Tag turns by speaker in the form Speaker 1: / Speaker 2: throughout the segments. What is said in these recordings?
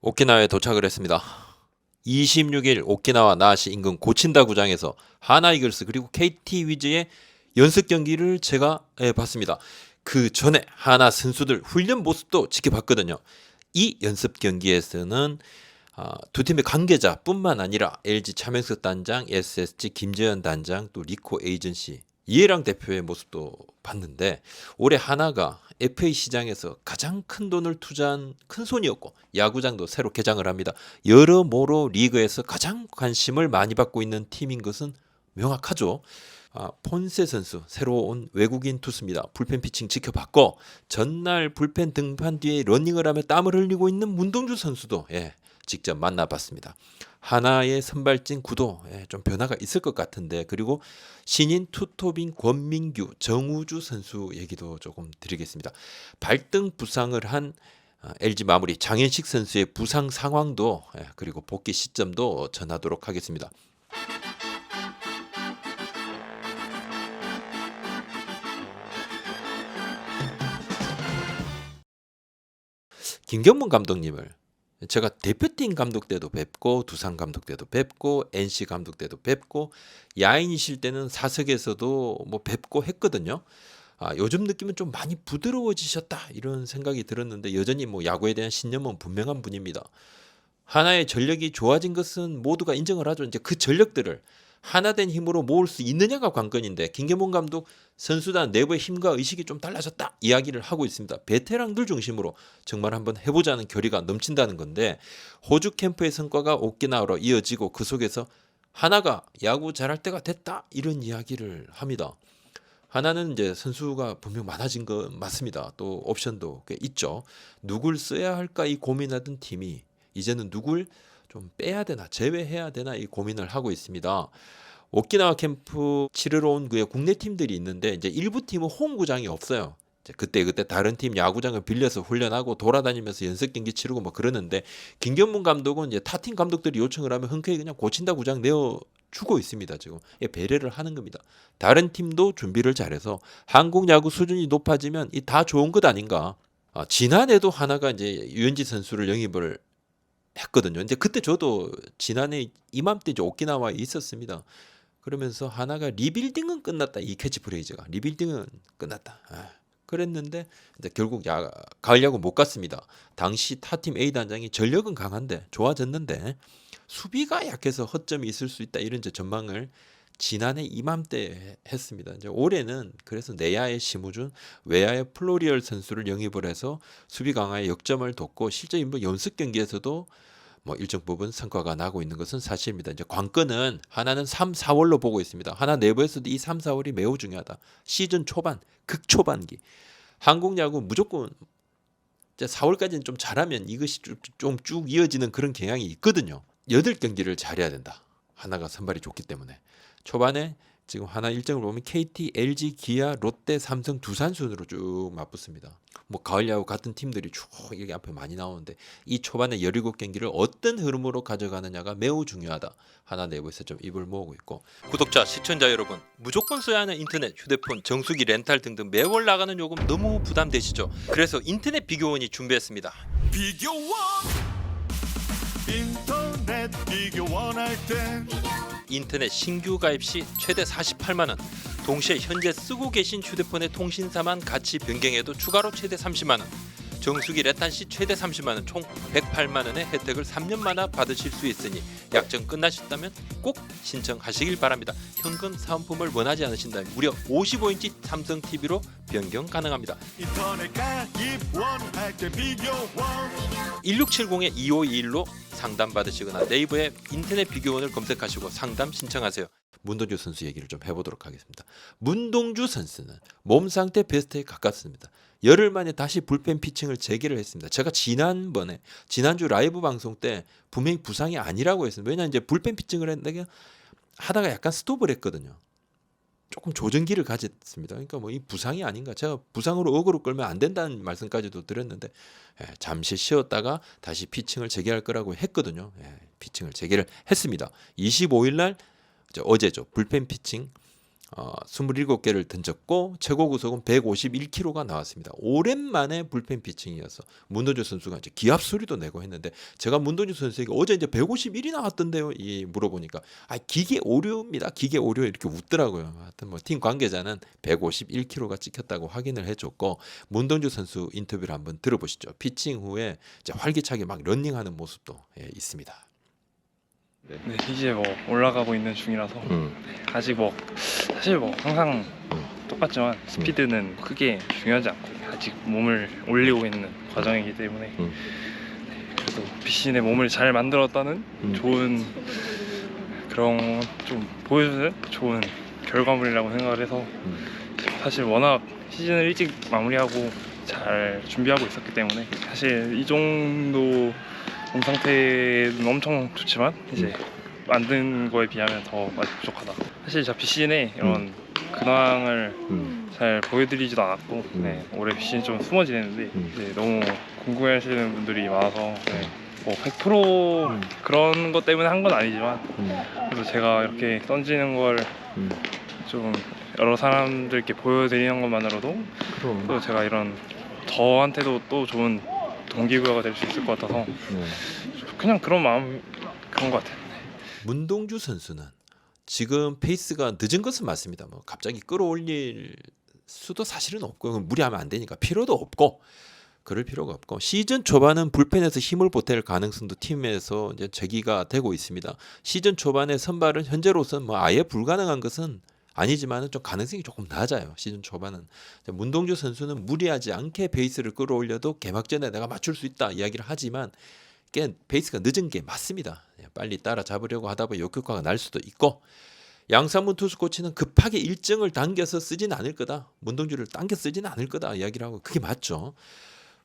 Speaker 1: 오키나와에 도착을 했습니다. 26일 오키나와 나하시 인근 고친다 구장에서 하나 이글스 그리고 KT 위즈의 연습 경기를 제가 봤습니다. 그 전에 하나 선수들 훈련 모습도 지켜봤거든요. 이 연습 경기에서는 두 팀의 관계자뿐만 아니라 LG 차명석 단장, SSG 김재현 단장, 또 리코 에이전시 이해랑 대표의 모습도 봤는데 올해 하나가 FA 시장에서 가장 큰 돈을 투자한 큰 손이었고 야구장도 새로 개장을 합니다. 여러모로 리그에서 가장 관심을 많이 받고 있는 팀인 것은 명확하죠. 폰세 선수 새로 온 외국인 투수입니다. 불펜 피칭 지켜봤고 전날 불펜 등판 뒤에 러닝을 하며 땀을 흘리고 있는 문동주 선수도 직접 만나봤습니다. 하나의 선발진 구도 좀 변화가 있을 것 같은데 그리고 신인 투톱인 권민규, 정우주 선수 얘기도 조금 드리겠습니다. 발등 부상을 한 LG 마무리 장현식 선수의 부상 상황도 그리고 복귀 시점도 전하도록 하겠습니다. 김경문 감독님을 제가 대표팀 감독 때도 뵙고 두산 감독 때도 뵙고 NC 감독 때도 뵙고 야인이실 때는 사석에서도 뭐 뵙고 했거든요. 요즘 느낌은 좀 많이 부드러워지셨다 이런 생각이 들었는데 여전히 뭐 야구에 대한 신념은 분명한 분입니다. 하나의 전력이 좋아진 것은 모두가 인정을 하죠. 이제 그 전력들을 하나된 힘으로 모을 수 있느냐가 관건인데 김경문 감독 선수단 내부의 힘과 의식이 좀 달라졌다 이야기를 하고 있습니다. 베테랑들 중심으로 정말 한번 해보자는 결의가 넘친다는 건데 호주 캠프의 성과가 오키나와로 이어지고 그 속에서 하나가 야구 잘할 때가 됐다 이런 이야기를 합니다. 하나는 이제 선수가 분명 많아진 거 맞습니다. 또 옵션도 꽤 있죠. 누굴 써야 할까 이 고민하던 팀이 이제는 누굴 좀 빼야 되나 제외해야 되나 이 고민을 하고 있습니다. 오키나와 캠프 치르러 온 그의 국내 팀들이 있는데 이제 일부 팀은 홈구장이 없어요. 이제 그때 다른 팀 야구장을 빌려서 훈련하고 돌아다니면서 연습 경기 치르고 뭐 그러는데 김경문 감독은 이제 타팀 감독들이 요청을 하면 흔쾌히 그냥 고친다 구장 내어 주고 있습니다. 지금 배려를 하는 겁니다. 다른 팀도 준비를 잘해서 한국 야구 수준이 높아지면 이 다 좋은 것 아닌가? 지난해도 하나가 이제 유현지 선수를 영입을 했거든요. 근데 그때 저도 지난해 이맘때 이제 오키나와에 있었습니다. 그러면서 하나가 리빌딩은 끝났다. 이 캐치프레이즈가 리빌딩은 끝났다. 그랬는데 이제 결국 가을 야구 못 갔습니다. 당시 타팀 A 단장이 전력은 강한데 좋아졌는데 수비가 약해서 허점이 있을 수 있다 이런 이제 전망을 지난해 이맘때 했습니다. 이제 올해는 그래서 내야의 심우준, 외야의 플로리얼 선수를 영입을 해서 수비 강화에 역점을 뒀고 실제 뭐 연습 경기에서도 뭐 일정 부분 성과가 나고 있는 것은 사실입니다. 이제 관건은 하나는 3, 4월로 보고 있습니다. 하나 내부에서도 이 3, 4월이 매우 중요하다. 시즌 초반, 극초반기. 한국 야구 무조건 이제 4월까지는 좀 잘하면 이것이 좀 쭉 이어지는 그런 경향이 있거든요. 8경기를 잘해야 된다. 하나가 선발이 좋기 때문에. 초반에 지금 하나 일정을 보면 KT, LG, 기아, 롯데, 삼성, 두산 순으로 쭉 맞붙습니다. 뭐 가을 야구 같은 팀들이 쭉 여기 앞에 많이 나오는데 이 초반에 17경기를 어떤 흐름으로 가져가느냐가 매우 중요하다. 하나 내부에서 좀 입을 모으고 있고 구독자, 시청자 여러분 무조건 써야 하는 인터넷, 휴대폰, 정수기, 렌탈 등등 매월 나가는 요금 너무 부담되시죠? 그래서 인터넷 비교원이 준비했습니다.
Speaker 2: 비교원 인터넷 비교원 할 때
Speaker 1: 인터넷 신규 가입 시 최대 48만 원. 동시에 현재 쓰고 계신 휴대폰의 통신사만 같이 변경해도 추가로 최대 30만 원. 정수기 레탄 시 최대 30만 원, 총 108만 원의 혜택을 3년마다 받으실 수 있으니 약정 끝나셨다면 꼭 신청하시길 바랍니다. 현금 사은품을 원하지 않으신다면 무려 55인치 삼성 TV로 변경 가능합니다.
Speaker 2: 인터넷 가입 원할 때 비교원
Speaker 1: 1670-2521로 상담 받으시거나 네이버에 인터넷 비교원을 검색하시고 상담 신청하세요. 문동주 선수 얘기를 좀 해보도록 하겠습니다. 문동주 선수는 몸 상태 베스트에 가깝습니다. 열흘 만에 다시 불펜 피칭을 재개를 했습니다. 제가 지난주 라이브 방송 때 분명히 부상이 아니라고 했습니다. 왜냐하면 이제 불펜 피칭을 했는데 하다가 약간 스톱을 했거든요. 조금 조정기를 가졌습니다. 그러니까 뭐 이 부상이 아닌가. 제가 부상으로 어그로 끌면 안 된다는 말씀까지도 드렸는데 잠시 쉬었다가 다시 피칭을 재개할 거라고 했거든요. 피칭을 재개를 했습니다. 25일 날 어제죠. 불펜 피칭 27개를 던졌고 최고 구속은 151km가 나왔습니다. 오랜만에 불펜 피칭이어서 문도주 선수가 이제 기합 소리도 내고 했는데 제가 문도주 선수에게 어제 이제 151이 나왔던데요. 이 물어보니까 기계 오류입니다. 기계 오류 이렇게 웃더라고요. 하여튼 뭐 팀 관계자는 151km가 찍혔다고 확인을 해줬고 문동주 선수 인터뷰를 한번 들어보시죠. 피칭 후에 이제 활기차게 막 런닝하는 모습도 있습니다.
Speaker 3: 네, 이제 뭐 올라가고 있는 중이라서 아직 뭐 사실 뭐 항상 똑같지만 스피드는 크게 중요하지 않고 아직 몸을 올리고 있는 과정이기 때문에 네, 그래도 비신의 몸을 잘 만들었다는 좋은 그런 좀 보여주는 좋은 결과물이라고 생각을 해서 사실 워낙 시즌을 일찍 마무리하고 잘 준비하고 있었기 때문에 사실 이 정도 몸 상태는 엄청 좋지만 이제 만든 거에 비하면 더 많이 부족하다. 사실 저 비신에 이런 근황을 잘 보여드리지도 않았고 네, 올해 비신 좀 숨어 지냈는데 이제 너무 궁금해하시는 분들이 많아서 네, 뭐 100% 그런 것 때문에 한 건 아니지만 그래서 제가 이렇게 던지는 걸 좀 여러 사람들께 보여드리는 것만으로도 또 제가 이런 저한테도 또 좋은 동기부여가 될 수 있을 것 같아서 그냥 그런 마음 그런 것 같아요.
Speaker 1: 문동주 선수는 지금 페이스가 늦은 것은 맞습니다. 뭐 갑자기 끌어올릴 수도 사실은 없고 무리하면 안 되니까 필요도 없고 그럴 필요가 없고 시즌 초반은 불펜에서 힘을 보탤 가능성도 팀에서 이제 제기가 되고 있습니다. 시즌 초반에 선발은 현재로서는 뭐 아예 불가능한 것은 아니지만은 좀 가능성이 조금 낮아요. 시즌 초반은 문동주 선수는 무리하지 않게 베이스를 끌어올려도 개막전에 내가 맞출 수 있다 이야기를 하지만 꽤 베이스가 늦은 게 맞습니다. 빨리 따라잡으려고 하다 보니 역효과가 날 수도 있고 양상문 투수 코치는 급하게 일정을 당겨서 쓰진 않을 거다. 문동주를 당겨 쓰지는 않을 거다 이야기를 하고 그게 맞죠.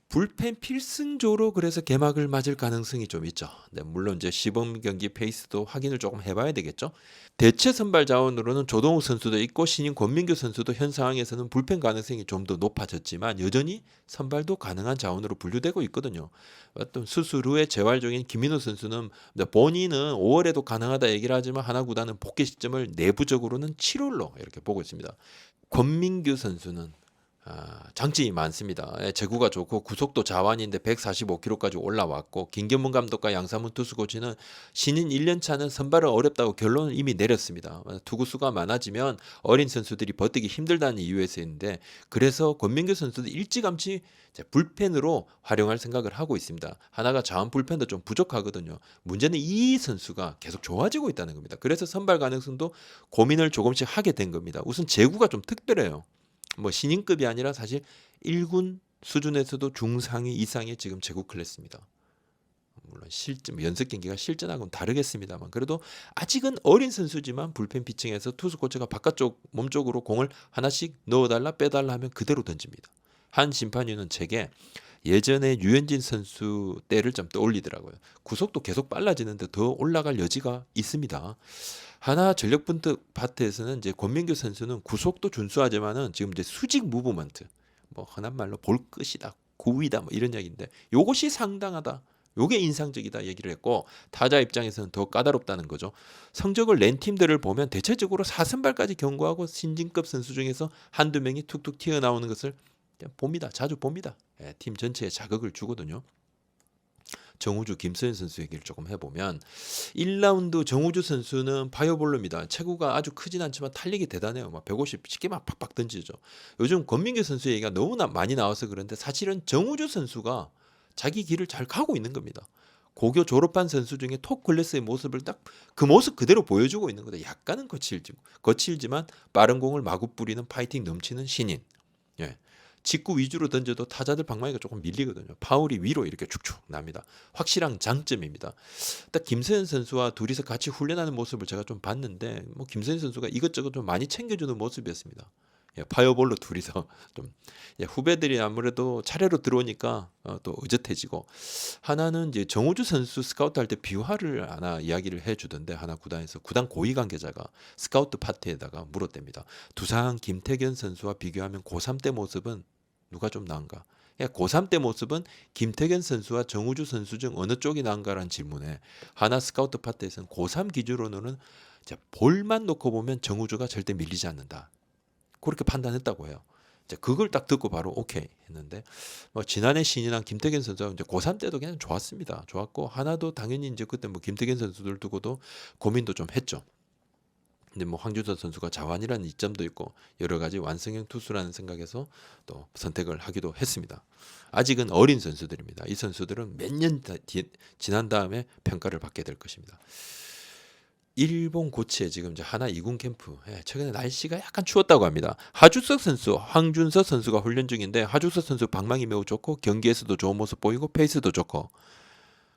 Speaker 1: 불펜 필승조로 그래서 개막을 맞을 가능성이 좀 있죠. 네, 물론 이제 시범 경기 페이스도 확인을 조금 해봐야 되겠죠. 대체 선발 자원으로는 조동욱 선수도 있고 신인 권민규 선수도 현 상황에서는 불펜 가능성이 좀 더 높아졌지만 여전히 선발도 가능한 자원으로 분류되고 있거든요. 어떤 수술 후에 재활 중인 김민호 선수는 본인은 5월에도 가능하다 얘기를 하지만 하나 구단은 복귀 시점을 내부적으로는 7월로 이렇게 보고 있습니다. 권민규 선수는 장점이 많습니다. 제구가 좋고 구속도 자완인데 145km까지 올라왔고 김경문 감독과 양상문 투수 코치는 신인 1년차는 선발은 어렵다고 결론을 이미 내렸습니다. 투구수가 많아지면 어린 선수들이 버티기 힘들다는 이유에서인데 그래서 권민규 선수도 일찌감치 불펜으로 활용할 생각을 하고 있습니다. 하나가 자원 불펜도 좀 부족하거든요. 문제는 이 선수가 계속 좋아지고 있다는 겁니다. 그래서 선발 가능성도 고민을 조금씩 하게 된 겁니다. 우선 제구가 좀 특별해요. 뭐 신인급이 아니라 사실 1군 수준에서도 중상위 이상의 지금 제구 클래스입니다. 물론 실전 연습 경기가 실전하고는 다르겠습니다만 그래도 아직은 어린 선수지만 불펜 피칭에서 투수 코치가 바깥쪽 몸쪽으로 공을 하나씩 넣어달라 빼달라 하면 그대로 던집니다. 한 심판위는 제게 예전에 유현진 선수 때를 좀 떠올리더라고요. 구속도 계속 빨라지는데 더 올라갈 여지가 있습니다. 하나 전력분석 파트에서는 이제 권민규 선수는 구속도 준수하지만은 지금 이제 수직 무브먼트, 뭐 흔한 말로 볼 끝이다, 구위다, 뭐 이런 얘기인데 요것이 상당하다. 요게 인상적이다 얘기를 했고 타자 입장에서는 더 까다롭다는 거죠. 성적을 낸 팀들을 보면 대체적으로 4선발까지 경고하고 신진급 선수 중에서 한두 명이 툭툭 튀어나오는 것을 봅니다. 자주 봅니다. 팀 전체에 자극을 주거든요. 정우주, 김서현 선수 얘기를 조금 해보면 1라운드 정우주 선수는 바이오볼로입니다. 체구가 아주 크진 않지만 탄력이 대단해요. 막 150 쉽게 막 팍팍 던지죠. 요즘 권민규 선수 얘기가 너무나 많이 나와서 그런데 사실은 정우주 선수가 자기 길을 잘 가고 있는 겁니다. 고교 졸업한 선수 중에 톱 클래스의 모습을 딱 그 모습 그대로 보여주고 있는 거다. 약간은 거칠지만 빠른 공을 마구 뿌리는 파이팅 넘치는 신인. 예. 직구 위주로 던져도 타자들 방망이가 조금 밀리거든요. 파울이 위로 이렇게 축축 납니다. 확실한 장점입니다. 딱 김서현 선수와 둘이서 같이 훈련하는 모습을 제가 좀 봤는데 뭐 김서현 선수가 이것저것 좀 많이 챙겨주는 모습이었습니다. 파이어볼로 둘이서 좀 후배들이 아무래도 차례로 들어오니까 또 의젓해지고 하나는 이제 정우주 선수 스카우트 할 때 비화를 하나 이야기를 해주던데 하나 구단에서 구단 고위 관계자가 스카우트 파트에다가 물었답니다. 두산 김태견 선수와 비교하면 고3 때 모습은 누가 좀 나은가? 고3 때 모습은 김태견 선수와 정우주 선수 중 어느 쪽이 나은가라는 질문에 하나 스카우트 파트에서는 고3 기준으로는 이제 볼만 놓고 보면 정우주가 절대 밀리지 않는다. 그렇게 판단했다고 해요. 이제 그걸 딱 듣고 바로 오케이 했는데 뭐 지난해 신인왕 김태균 선수가 이제 고3 때도 그냥 좋았습니다. 좋았고 하나도 당연히 이제 그때 뭐 김태균 선수들 두고도 고민도 좀 했죠. 근데 뭐 황준서 선수가 자완이라는 이점도 있고 여러 가지 완성형 투수라는 생각에서 또 선택을 하기도 했습니다. 아직은 어린 선수들입니다. 이 선수들은 몇 년 지난 다음에 평가를 받게 될 것입니다. 일본 고치에 지금 이제 하나 2군 캠프 최근에 날씨가 약간 추웠다고 합니다. 하주석 선수, 황준서 선수가 훈련 중인데 하주석 선수 방망이 매우 좋고 경기에서도 좋은 모습 보이고 페이스도 좋고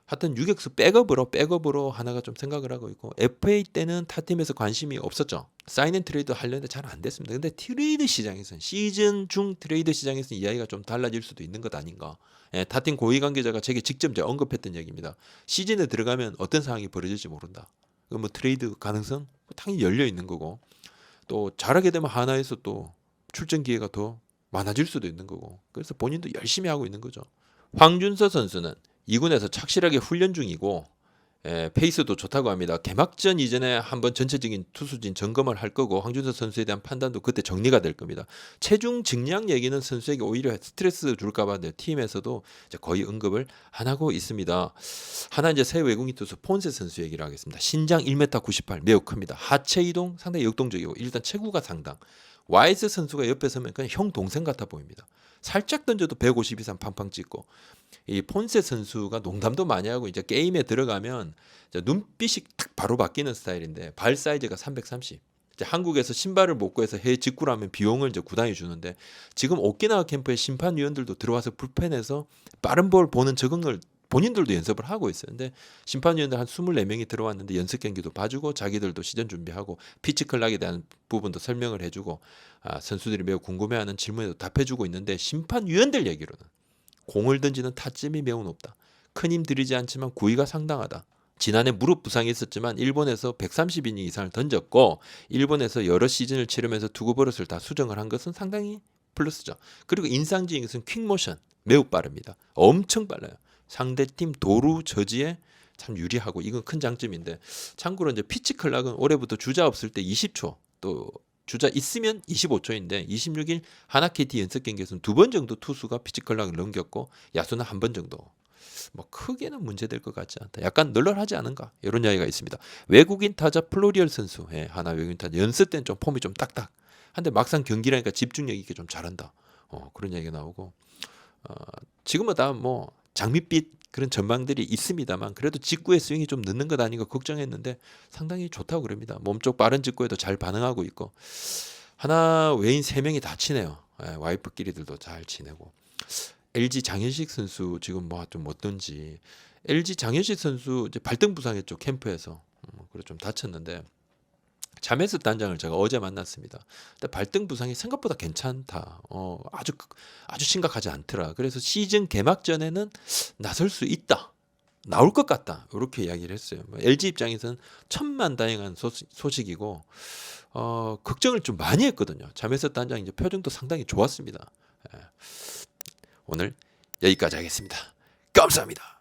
Speaker 1: 하여튼 유격수 백업으로 하나가 좀 생각을 하고 있고 FA 때는 타팀에서 관심이 없었죠. 사인 앤 트레이드 하려는데 잘 안 됐습니다. 근데 트레이드 시장에서는 시즌 중 트레이드 시장에서는 이야기가 좀 달라질 수도 있는 것 아닌가. 타팀 고위 관계자가 제게 직접 이제 언급했던 얘기입니다. 시즌에 들어가면 어떤 상황이 벌어질지 모른다. 뭐 트레이드 가능성 당연히 열려 있는 거고 또 잘하게 되면 하나에서 또 출전 기회가 더 많아질 수도 있는 거고 그래서 본인도 열심히 하고 있는 거죠. 황준서 선수는 2군에서 착실하게 훈련 중이고 페이스도 좋다고 합니다. 개막전 이전에 한번 전체적인 투수진 점검을 할 거고 황준서 선수에 대한 판단도 그때 정리가 될 겁니다. 체중 증량 얘기는 선수에게 오히려 스트레스 줄까 봐 팀에서도 이제 거의 언급을 안 하고 있습니다. 하나 이제 새 외국인 투수 폰세 선수 얘기를 하겠습니다. 신장 1m 98 매우 큽니다. 하체 이동 상당히 역동적이고 일단 체구가 상당. 와이스 선수가 옆에 서면 그냥 형 동생 같아 보입니다. 살짝 던져도 150 이상 팡팡 찍고 이 폰세 선수가 농담도 많이 하고 이제 게임에 들어가면 이제 눈빛이 딱 바로 바뀌는 스타일인데 발 사이즈가 330. 이제 한국에서 신발을 못 구해서 해외 직구라면 비용을 이제 구단이 주는데 지금 오키나와 캠프에 심판위원들도 들어와서 불펜에서 빠른 볼 보는 적응을 본인들도 연습을 하고 있어요. 근데 심판위원들 한 24명이 들어왔는데 연습 경기도 봐주고 자기들도 시전 준비하고 피치 클락에 대한 부분도 설명을 해주고 선수들이 매우 궁금해하는 질문에도 답해주고 있는데 심판위원들 얘기로는 공을 던지는 타점이 매우 높다. 큰 힘 들이지 않지만 구위가 상당하다. 지난해 무릎 부상이 있었지만 일본에서 130이닝 이상을 던졌고 일본에서 여러 시즌을 치르면서 투구 버릇을 다 수정을 한 것은 상당히 플러스죠. 그리고 인상적인 것은 퀵모션 매우 빠릅니다. 엄청 빨라요. 상대팀 도루 저지에 참 유리하고 이건 큰 장점인데 참고로 이제 피치 클락은 올해부터 주자 없을 때 20초 또 주자 있으면 25초인데 26일 하나 KT 연습 경기에서는 2번 정도 투수가 피치 클락을 넘겼고 야수는 1번 정도. 뭐 크게는 문제될 것 같지 않다. 약간 널널하지 않은가 이런 이야기가 있습니다. 외국인 타자 플로리얼 선수 하나 외국인 타자 연습 때는 좀 폼이 좀 딱딱 한데 막상 경기라니까 집중력 있게 좀 잘한다. 그런 얘기가 나오고 지금은 다 뭐 장밋빛 그런 전망들이 있습니다만 그래도 직구의 스윙이 좀 늦는 것 아닌가 걱정했는데 상당히 좋다고 그럽니다. 몸쪽 빠른 직구에도 잘 반응하고 있고 하나 외인 3명이 다 치네요. 와이프끼리들도 잘 지내고 LG 장현식 선수 지금 뭐 좀 어떤지 LG 장현식 선수 이제 발등 부상했죠 캠프에서 그래 좀 다쳤는데 자메스 단장을 제가 어제 만났습니다. 근데 발등 부상이 생각보다 괜찮다. 아주 심각하지 않더라. 그래서 시즌 개막 전에는 나설 수 있다. 나올 것 같다. 이렇게 이야기를 했어요. LG 입장에서는 천만다행한 소식이고 걱정을 좀 많이 했거든요. 자메스 단장 이제 표정도 상당히 좋았습니다. 오늘 여기까지 하겠습니다. 감사합니다.